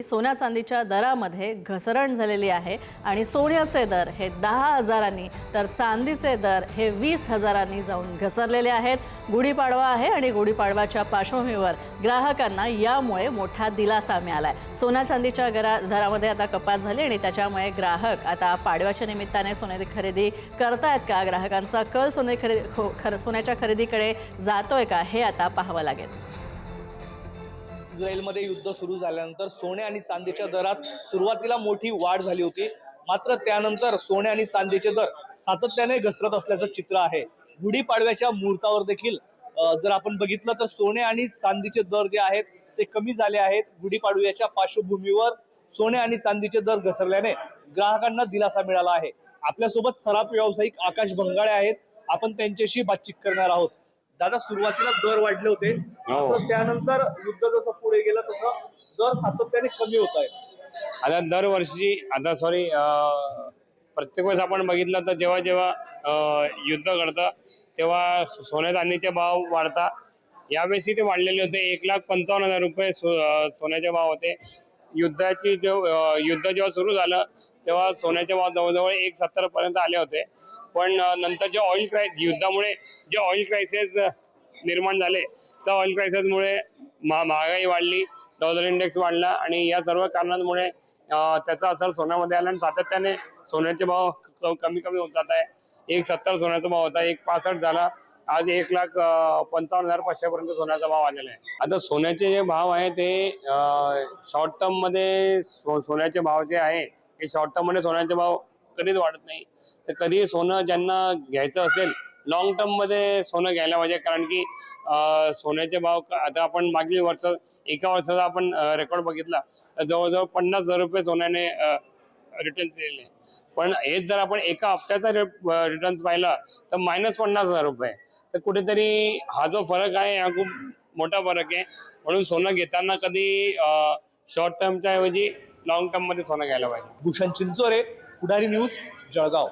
सोन्या चांदीच्या दरामध्ये घसरण झालेली आहे आणि सोन्याचे दर हे 10,000 तर चांदीचे दर हे 20,000 जाऊन घसरलेले आहेत। गुढीपाडवा आहे आणि गुढीपाडवाच्या पार्श्वभूमीवर ग्राहकांना यामुळे मोठा दिलासा मिळालाय। सोन्या चांदीच्या दरामध्ये आता कपात झाली आणि त्याच्यामुळे ग्राहक आता पाडव्याच्या निमित्ताने सोने खरेदी करतायत का, ग्राहकांचा कल सोन्याच्या खरेदीकडे जातोय का, हे आता पाहावं लागेल। इस्रायलमध्ये युद्ध सुरू झाल्यानंतर सोने आणि चांदीच्या दरात सुरुवातीला मोठी वाढ झाली होती, मात्र त्यानंतर सोने आणि चांदीचे दर सातत्याने घसरत असल्याचं चित्र आहे। गुढीपाडव्याच्या मुहूर्तावर देखील जर आपण बघितलं तर सोने आणि चांदीचे दर जे आहेत ते कमी झाले आहेत। गुढीपाडव्याच्या पार्श्वभूमीवर सोने आणि चांदीचे दर घसरल्याने ग्राहकांना दिलासा मिळाला आहे। आपल्यासोबत सराफ व्यावसायिक आकाश भंगाळे आहेत, आपण त्यांच्याशी बातचीत करणार आहोत। दादा, सुरुवातीला दर वाढले होते, मात्र त्यानंतर युद्ध जसं पुढे गेलं तसं दर सातत्याने कमी होत आहेत। आता दरवर्षी प्रत्येक वेळेस आपण बघितलं तर जेव्हा जेव्हा युद्ध घडतं तेव्हा सोन्या चांदीचे भाव वाढतात। यावेळी ते वाढलेले होते। 1,55,000 रुपये सोन्याचे भाव होते। युद्ध जेव्हा सुरू झालं तेव्हा सोन्याचे भाव जवळजवळ 1,70 पर्यंत आले होते। पण नंतर जे युद्धामुळे जे ऑइल क्रायसिस निर्माण झाले, त्या ऑइल क्रायसिसमुळे महागाई वाढली, डॉलर इंडेक्स वाढला आणि या सर्व कारणांमुळे त्याचा असर सोन्यामध्ये आला आणि सातत्याने सोन्याचे भाव कमी होत जात आहे। 1,70 सोन्याचा भाव होता, 1,65 झाला, आज 1,55,500 पर्यंत सोन्याचा भाव आलेला आहे। आता सोन्याचे जे भाव आहे ते शॉर्ट टर्म मध्ये सोन्याचे भाव जे आहे हे शॉर्ट टर्म मध्ये सोन्याचे भाव कधीच वाढत नाही। तर कधी सोनं ज्यांना घ्यायचं असेल लॉंग टर्म मध्ये सोनं घ्यायला पाहिजे, कारण की सोन्याचे भाव आता आपण मागील एका वर्षाचा आपण रेकॉर्ड बघितला तर जवळजवळ 50,000 रुपये सोन्याने रिटर्न्स दिलेले। पण हेच जर आपण एका हप्त्याचा रिटर्न्स पाहिला तर -50,000 रुपये। तर कुठेतरी हा जो फरक आहे हा खूप मोठा फरक आहे। म्हणून सोनं घेताना कधी शॉर्ट टर्मच्या ऐवजी लॉंग टर्म मध्ये सोनं घ्यायला पाहिजे। भूषण चिंचोरे, पुढारी न्यूज, जळगाव।